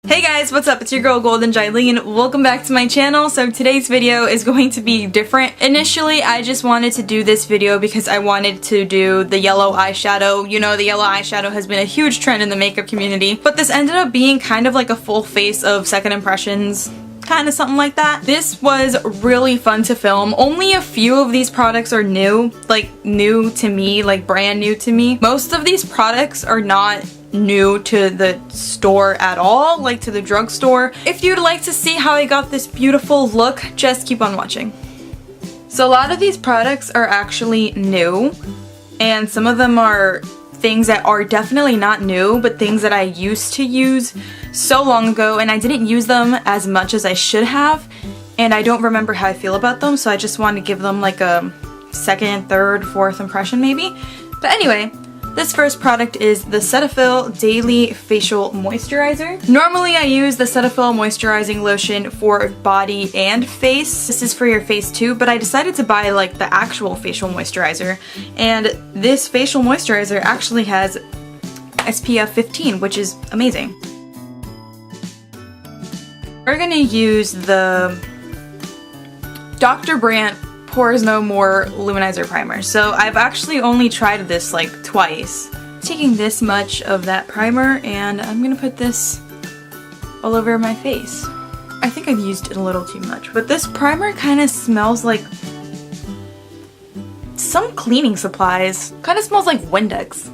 Hey guys, what's up? It's your girl Golden Jylene. Welcome back to my channel. So today's video is going to be different. Initially, I just wanted to do this video because I wanted to do the yellow eyeshadow. You know, the yellow eyeshadow has been a huge trend in the makeup community, but this ended up being kind of like a full face of second impressions. Kind of something like that. This was really fun to film. Only a few of these products are new, like new to me, like brand new to me. Most of these products are not new to the store at all, like to the drugstore. If you'd like to see how I got this beautiful look, just keep on watching. So a lot of these products are actually new, and some of them are things that are definitely not new, but things that I used to use so long ago, and I didn't use them as much as I should have, and I don't remember how I feel about them, so I just want to give them like a second, third, fourth impression maybe. But anyway, this first product is the Cetaphil Daily Facial Moisturizer. Normally I use the Cetaphil Moisturizing Lotion for body and face. This is for your face too, but I decided to buy like the actual facial moisturizer. And this facial moisturizer actually has SPF 15, which is amazing. We're gonna use the Dr. Brandt Pores No More Luminizer Primer. So I've actually only tried this like twice. Taking this much of that primer and I'm gonna put this all over my face. I think I've used it a little too much, but this primer kind of smells like some cleaning supplies. Kind of smells like Windex.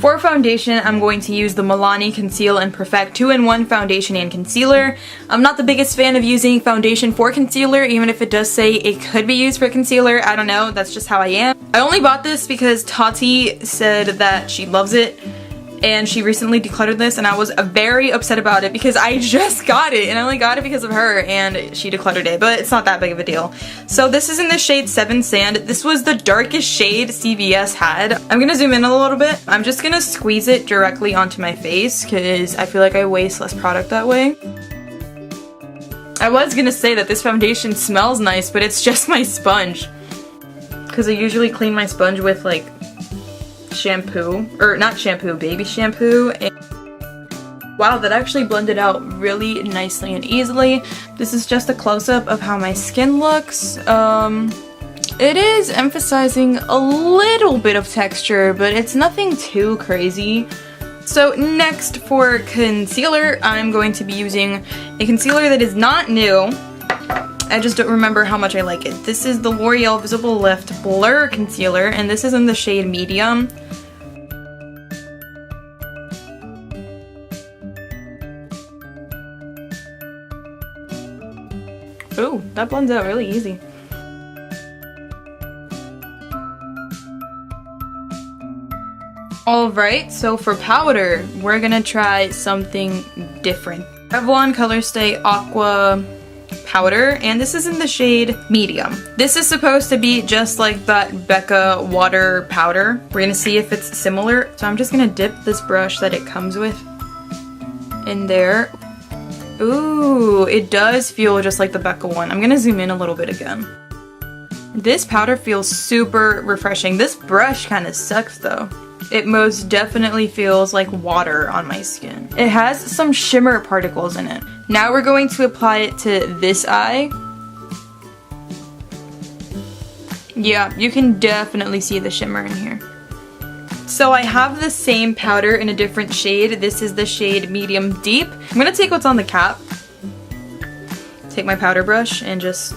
For foundation, I'm going to use the Milani Conceal and Perfect 2-in-1 foundation and concealer. I'm not the biggest fan of using foundation for concealer, even if it does say it could be used for concealer. I don't know, that's just how I am. I only bought this because Tati said that she loves it, and she recently decluttered this, and I was very upset about it because I just got it, and I only got it because of her, and she decluttered it, but it's not that big of a deal. So this is in the shade 7 Sand. This was the darkest shade CVS had. I'm gonna zoom in a little bit. I'm just gonna squeeze it directly onto my face because I feel like I waste less product that way. I was gonna say that this foundation smells nice, but it's just my sponge. Because I usually clean my sponge with like shampoo, or not shampoo, baby shampoo. And wow, that actually blended out really nicely and easily. This is just a close-up of how my skin looks. It is emphasizing a little bit of texture, but it's nothing too crazy. So next for concealer, I'm going to be using a concealer that is not new. I just don't remember how much I like it. This is the L'Oreal Visible Lift Blur Concealer, and this is in the shade Medium. Ooh, that blends out really easy. Alright, so for powder, we're gonna try something different. Revlon Color Stay Aqua powder, and this is in the shade Medium. This is supposed to be just like that Becca water powder. We're gonna see if it's similar. So I'm just gonna dip this brush that it comes with in there. Ooh, it does feel just like the Becca one. I'm gonna zoom in a little bit again. This powder feels super refreshing. This brush kind of sucks though. It most definitely feels like water on my skin. It has some shimmer particles in it. Now we're going to apply it to this eye. Yeah, you can definitely see the shimmer in here. So I have the same powder in a different shade. This is the shade Medium Deep. I'm gonna take what's on the cap, take my powder brush, and just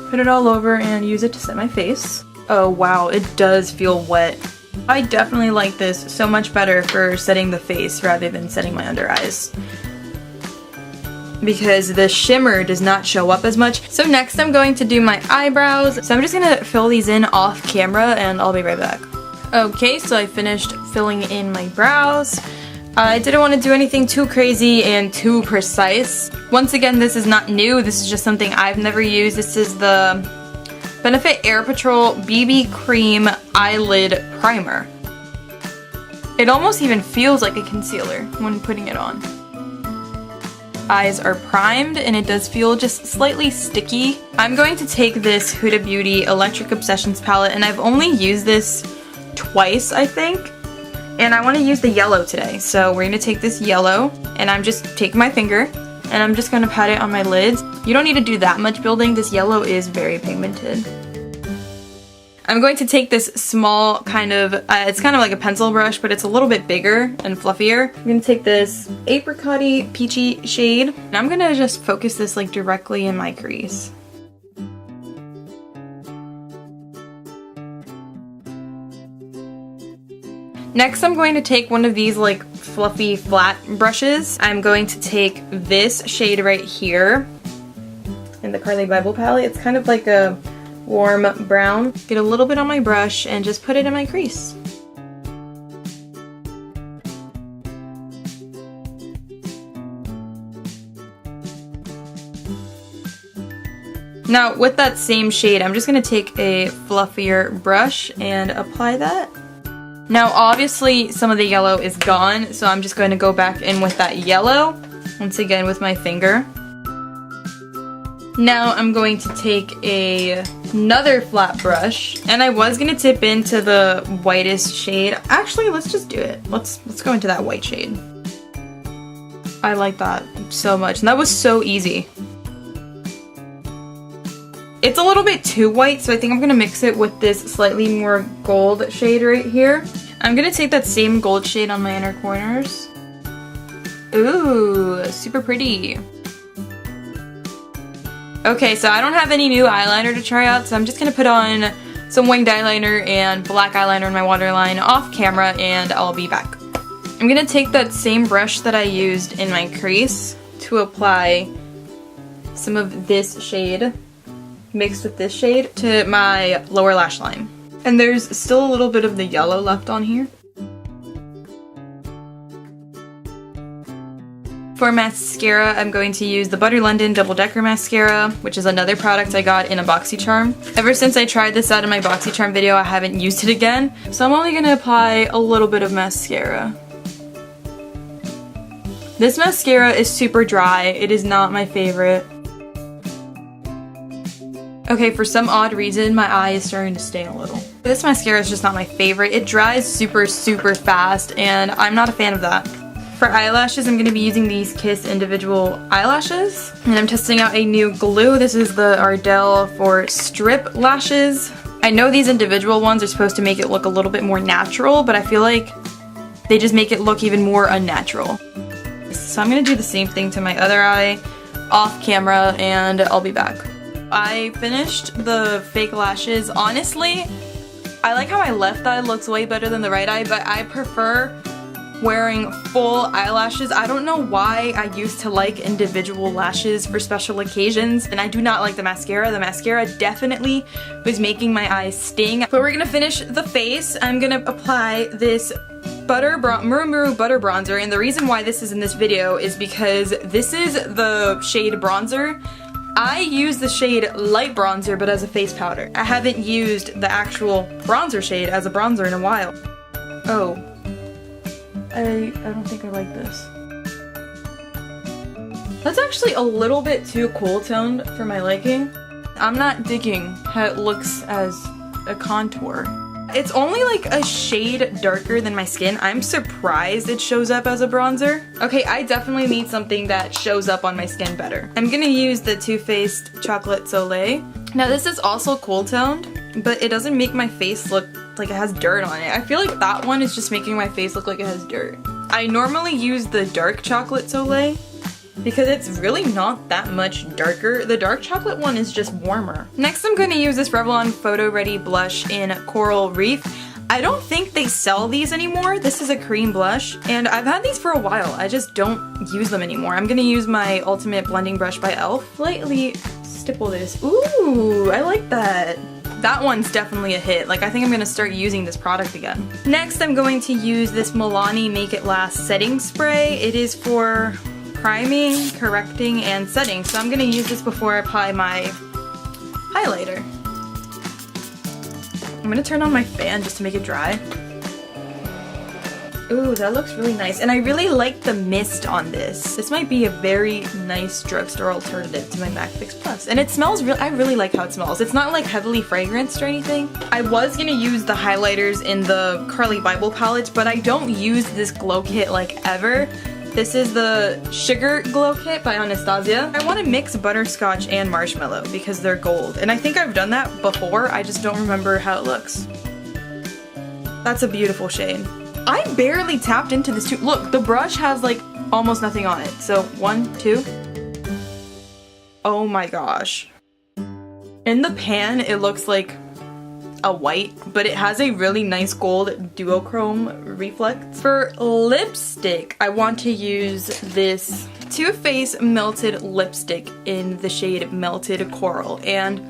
put it all over and use it to set my face. Oh wow, it does feel wet. I definitely like this so much better for setting the face rather than setting my under eyes, because the shimmer does not show up as much. So next I'm going to do my eyebrows. So I'm just gonna fill these in off camera and I'll be right back. Okay, so I finished filling in my brows. I didn't want to do anything too crazy and too precise. Once again, this is not new. This is just something I've never used. This is the Benefit Air Patrol BB Cream Eyelid Primer. It almost even feels like a concealer when putting it on. Eyes are primed and it does feel just slightly sticky. I'm going to take this Huda Beauty Electric Obsessions palette, and I've only used this twice, I think. And I want to use the yellow today. So we're going to take this yellow, and I'm just taking my finger, and I'm just going to pat it on my lids. You don't need to do that much building. This yellow is very pigmented. I'm going to take this small kind of, it's kind of like a pencil brush, but it's a little bit bigger and fluffier. I'm going to take this apricot-y, peachy shade, and I'm going to just focus this like directly in my crease. Next, I'm going to take one of these like fluffy flat brushes. I'm going to take this shade right here in the Carly Bible palette. It's kind of like a warm brown. Get a little bit on my brush and just put it in my crease. Now with that same shade, I'm just going to take a fluffier brush and apply that. Now obviously some of the yellow is gone, so I'm just going to go back in with that yellow, once again with my finger. Now I'm going to take another flat brush, and I was gonna tip into the whitest shade. Actually, let's just do it. Let's go into that white shade. I like that so much, and that was so easy. It's a little bit too white, so I think I'm gonna mix it with this slightly more gold shade right here. I'm gonna take that same gold shade on my inner corners. Ooh, super pretty. Okay, so I don't have any new eyeliner to try out, so I'm just gonna put on some winged eyeliner and black eyeliner in my waterline off camera, and I'll be back. I'm gonna take that same brush that I used in my crease to apply some of this shade mixed with this shade to my lower lash line. And there's still a little bit of the yellow left on here. For mascara, I'm going to use the Butter London Double Decker Mascara, which is another product I got in a BoxyCharm. Ever since I tried this out in my BoxyCharm video, I haven't used it again. So I'm only going to apply a little bit of mascara. This mascara is super dry. It is not my favorite. Okay, for some odd reason, my eye is starting to stain a little. This mascara is just not my favorite. It dries super fast, and I'm not a fan of that. For eyelashes, I'm going to be using these Kiss individual eyelashes, and I'm testing out a new glue. This is the Ardell for strip lashes. I know these individual ones are supposed to make it look a little bit more natural, but I feel like they just make it look even more unnatural. So I'm going to do the same thing to my other eye off camera, and I'll be back. I finished the fake lashes. Honestly, I like how my left eye looks way better than the right eye, but I prefer wearing full eyelashes. I don't know why I used to like individual lashes for special occasions, and I do not like the mascara. The mascara definitely was making my eyes sting. But we're gonna finish the face. I'm gonna apply this Muru Butter Bronzer, and the reason why this is in this video is because this is the shade bronzer. I use the shade light bronzer, but as a face powder. I haven't used the actual bronzer shade as a bronzer in a while. Oh. I don't think I like this. That's actually a little bit too cool toned for my liking. I'm not digging how it looks as a contour. It's only like a shade darker than my skin. I'm surprised it shows up as a bronzer. Okay, I definitely need something that shows up on my skin better. I'm gonna use the Too Faced Chocolate Soleil. Now this is also cool toned, but it doesn't make my face look like it has dirt on it. I feel like that one is just making my face look like it has dirt. I normally use the dark chocolate Soleil because it's really not that much darker. The dark chocolate one is just warmer. Next I'm going to use this Revlon Photo Ready blush in Coral Reef. I don't think they sell these anymore. This is a cream blush, and I've had these for a while. I just don't use them anymore. I'm going to use my Ultimate Blending Brush by e.l.f. Lightly stipple this. Ooh, I like that. That one's definitely a hit. Like, I think I'm gonna start using this product again. Next, I'm going to use this Milani Make It Last setting spray. It is for priming, correcting, and setting. So I'm gonna use this before I apply my highlighter. I'm gonna turn on my fan just to make it dry. Ooh, that looks really nice. And I really like the mist on this. This might be a very nice drugstore alternative to my MAC Fix Plus. And it smells I really like how it smells. It's not like heavily fragranced or anything. I was gonna use the highlighters in the Carly Bible palette, but I don't use this glow kit like ever. This is the Sugar Glow Kit by Anastasia. I want to mix butterscotch and marshmallow because they're gold. And I think I've done that before, I just don't remember how it looks. That's a beautiful shade. I barely tapped into this too. Look, the brush has like almost nothing on it. So 1, 2. Oh my gosh. In the pan, it looks like a white, but it has a really nice gold duochrome reflex. For lipstick, I want to use this Too Faced Melted Lipstick in the shade Melted Coral. And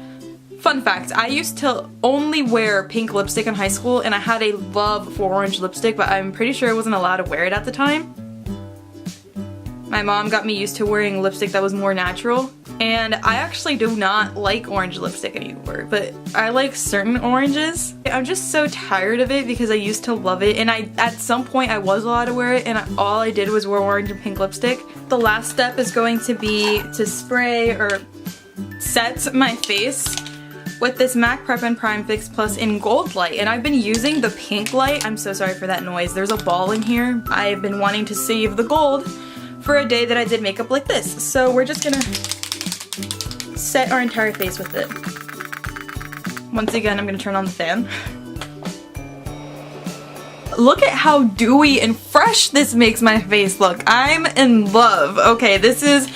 fun fact, I used to only wear pink lipstick in high school, and I had a love for orange lipstick, but I'm pretty sure I wasn't allowed to wear it at the time. My mom got me used to wearing lipstick that was more natural, and I actually do not like orange lipstick anymore, but I like certain oranges. I'm just so tired of it because I used to love it, and at some point I was allowed to wear it, and all I did was wear orange and pink lipstick. The last step is going to be to spray or set my face with this MAC Prep and Prime Fix Plus in Gold Light, and I've been using the pink light. I'm so sorry for that noise. There's a ball in here. I've been wanting to save the gold for a day that I did makeup like this. So we're just gonna set our entire face with it. Once again, I'm gonna turn on the fan. Look at how dewy and fresh this makes my face look. I'm in love. Okay, this is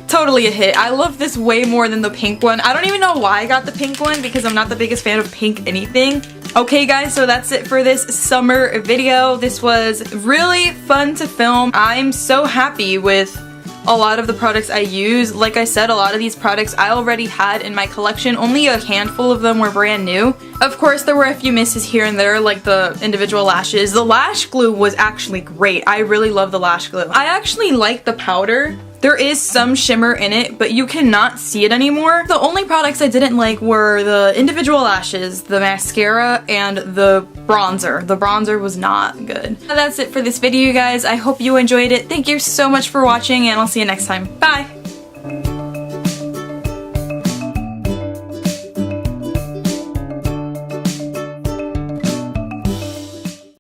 totally a hit. I love this way more than the pink one. I don't even know why I got the pink one because I'm not the biggest fan of pink anything. Okay guys, so that's it for this summer video. This was really fun to film. I'm so happy with a lot of the products I use. Like I said, a lot of these products I already had in my collection. Only a handful of them were brand new. Of course, there were a few misses here and there, like the individual lashes. The lash glue was actually great. I really love the lash glue. I actually like the powder. There is some shimmer in it, but you cannot see it anymore. The only products I didn't like were the individual lashes, the mascara, and the bronzer. The bronzer was not good. That's it for this video, you guys. I hope you enjoyed it. Thank you so much for watching, and I'll see you next time. Bye!